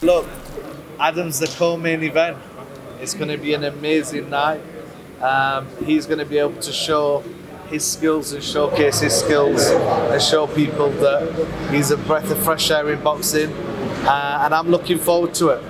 Look, Adam's the co-main event. It's going to be an amazing night. He's going to be able to show his skills and showcase his skills and show people that he's a breath of fresh air in boxing. And I'm looking forward to it.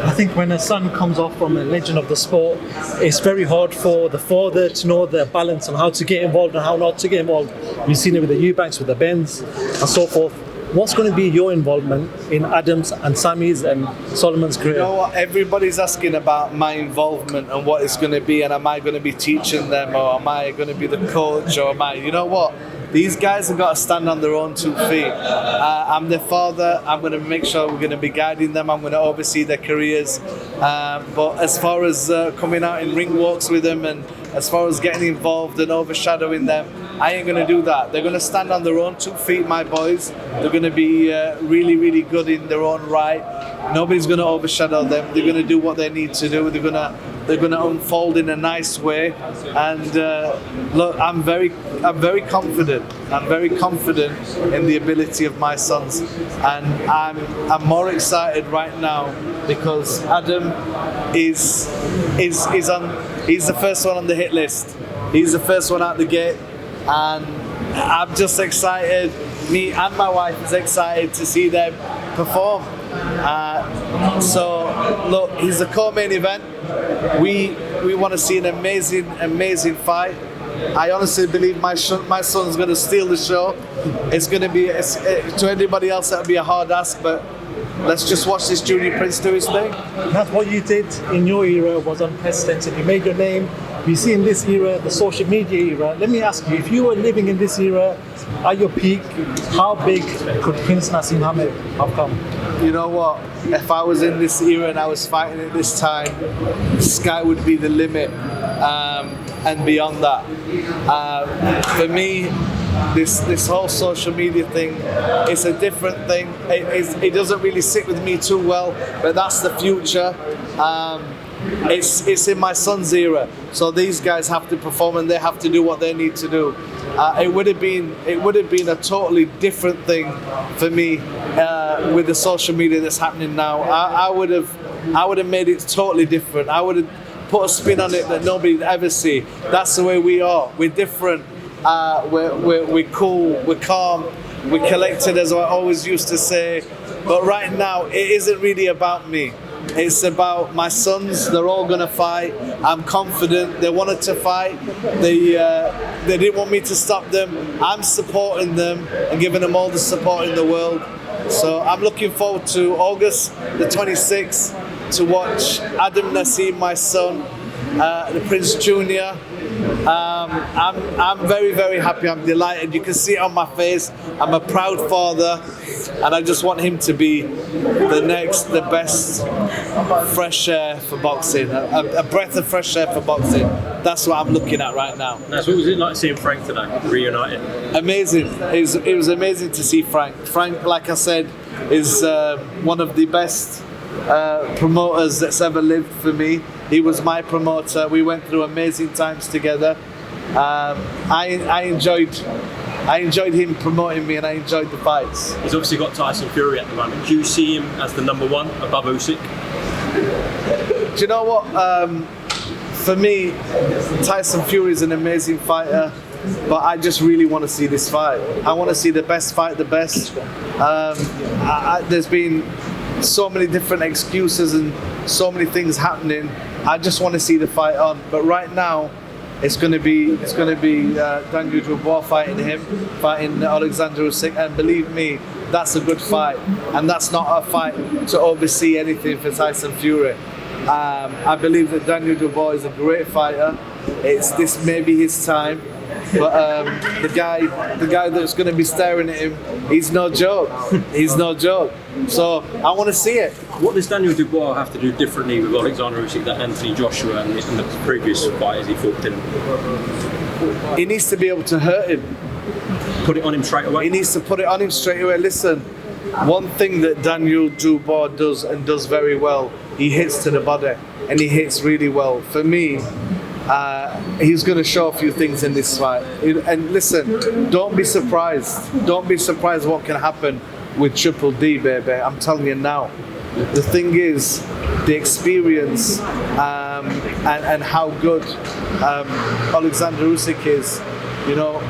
I think when a son comes off from a legend of the sport, it's very hard for the father to know the balance on how to get involved and how not to get involved. We've seen it with the Eubanks, with the Bens, and so forth. What's going to be your involvement in Adam's and Sammy's and Solomon's career? You know what? Everybody's asking about my involvement and what it's going to be, and am I going to be teaching them, or am I going to be the coach, or am I? You know what? These guys have got to stand on their own 2 feet. I'm their father. I'm going to make sure we're going to be guiding them. I'm going to oversee their careers. But as far as coming out in ring walks with them, and as far as getting involved and overshadowing them, I ain't going to do that. They're going to stand on their own 2 feet, my boys. They're going to be really, really good in their own right. Nobody's going to overshadow them. They're going to do what they need to do. They're going to unfold in a nice way. And look, I'm very confident. I'm very confident in the ability of my sons, and I'm more excited right now because Adam is the first one on the hit list. He's the first one out the gate, and I'm just excited. Me and my wife is excited to see them perform. So look, he's the co-main event. We want to see an amazing fight. I honestly believe my son's going to steal the show. It's going to be, to anybody else, that'll be a hard ask, but let's just watch this junior prince do his thing. That's what you did in your era was unprecedented. You made your name. We see in this era, the social media era. Let me ask you, if you were living in this era at your peak, how big could Prince Naseem Hamed have come? You know what? If I was in this era and I was fighting at this time, the sky would be the limit, and beyond that. For me, this whole social media thing, it's a different thing. It doesn't really sit with me too well, but that's the future. It's in my son's era, so these guys have to perform and they have to do what they need to do. It would have been a totally different thing for me with the social media that's happening now. I would have made it totally different. I would have put a spin on it that nobody'd ever see. That's the way we are. We're different. We're cool. We're calm. We're collected, as I always used to say. But right now, it isn't really about me. It's about my sons. They're all going to fight. I'm confident. They wanted to fight. They didn't want me to stop them. I'm supporting them and giving them all the support in the world. So I'm looking forward to August the 26th to watch Aadam Naseem, my son, the Prince Jr. I'm very, very happy. I'm delighted. You can see it on my face. I'm a proud father, and I just want him to be the best fresh air for boxing, a breath of fresh air for boxing. That's what I'm looking at right now. What was it like seeing Frank today, reunited? Amazing. It was amazing to see Frank. Frank, like I said, is one of the best promoters that's ever lived for me. He was my promoter. We went through amazing times together. I enjoyed him promoting me, and I enjoyed the fights. He's obviously got Tyson Fury at the moment. Do you see him as the number one above Usyk? Do you know what? For me, Tyson Fury is an amazing fighter, but I just really want to see this fight. I want to see the best fight the best. There's been so many different excuses and so many things happening. I just want to see the fight on. But right now, it's going to be Daniel Dubois fighting Oleksandr Usyk, and believe me, that's a good fight, and that's not a fight to oversee anything for Tyson Fury. I believe that Daniel Dubois is a great fighter. This may be his time, but the guy that's going to be staring at him, he's no joke. He's no joke. So I want to see it. What does Daniel Dubois have to do differently with Oleksandr Usyk that Anthony Joshua and in the previous fighters he fought didn't? He needs to be able to hurt him. Put it on him straight away? He needs to put it on him straight away. Listen, one thing that Daniel Dubois does and does very well, he hits to the body, and he hits really well. For me, he's going to show a few things in this fight. And listen, don't be surprised. Don't be surprised what can happen with Triple D, baby. I'm telling you now. The thing is, the experience and how good Oleksandr Usyk is. You know,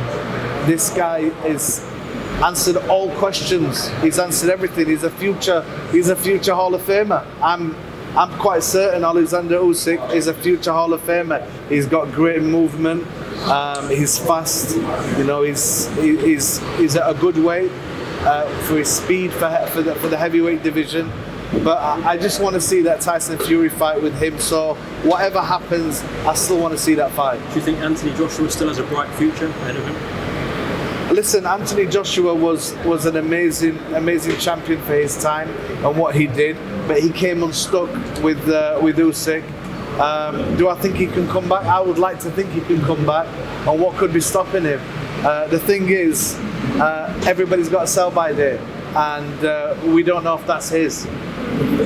this guy is answered all questions. He's answered everything. He's a future Hall of Famer. I'm quite certain Oleksandr Usyk is a future Hall of Famer. He's got great movement. He's fast. You know, he's at a good weight for his speed for the heavyweight division. But I just want to see that Tyson Fury fight with him. So whatever happens, I still want to see that fight. Do you think Anthony Joshua still has a bright future ahead of him? Listen, Anthony Joshua was an amazing champion for his time and what he did, but he came unstuck with Usyk. Do I think he can come back? I would like to think he can come back. And what could be stopping him? The thing is, everybody's got a sell-by date, and we don't know if that's his.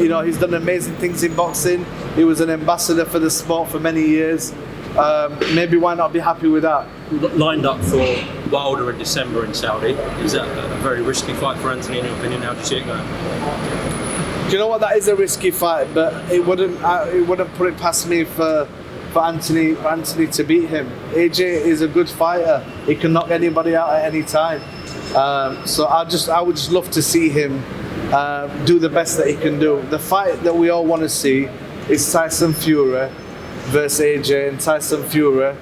You know, he's done amazing things in boxing. He was an ambassador for the sport for many years. Maybe why not be happy with that? Lined up for Wilder in December in Saudi. Is that a very risky fight for Anthony in your opinion? How do you see it going? Do you know what? That is a risky fight, but it wouldn't put it past me for Anthony to beat him. AJ is a good fighter. He can knock anybody out at any time. So I would just love to see him do the best that he can do. The fight that we all want to see is Tyson Fury versus AJ and Tyson Fury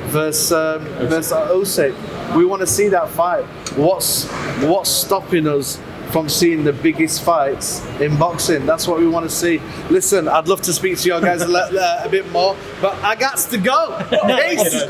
versus Usyk. We want to see that fight. What's stopping us from seeing the biggest fights in boxing? That's what we want to see. Listen, I'd love to speak to you guys a bit more, but I got to go. Peace.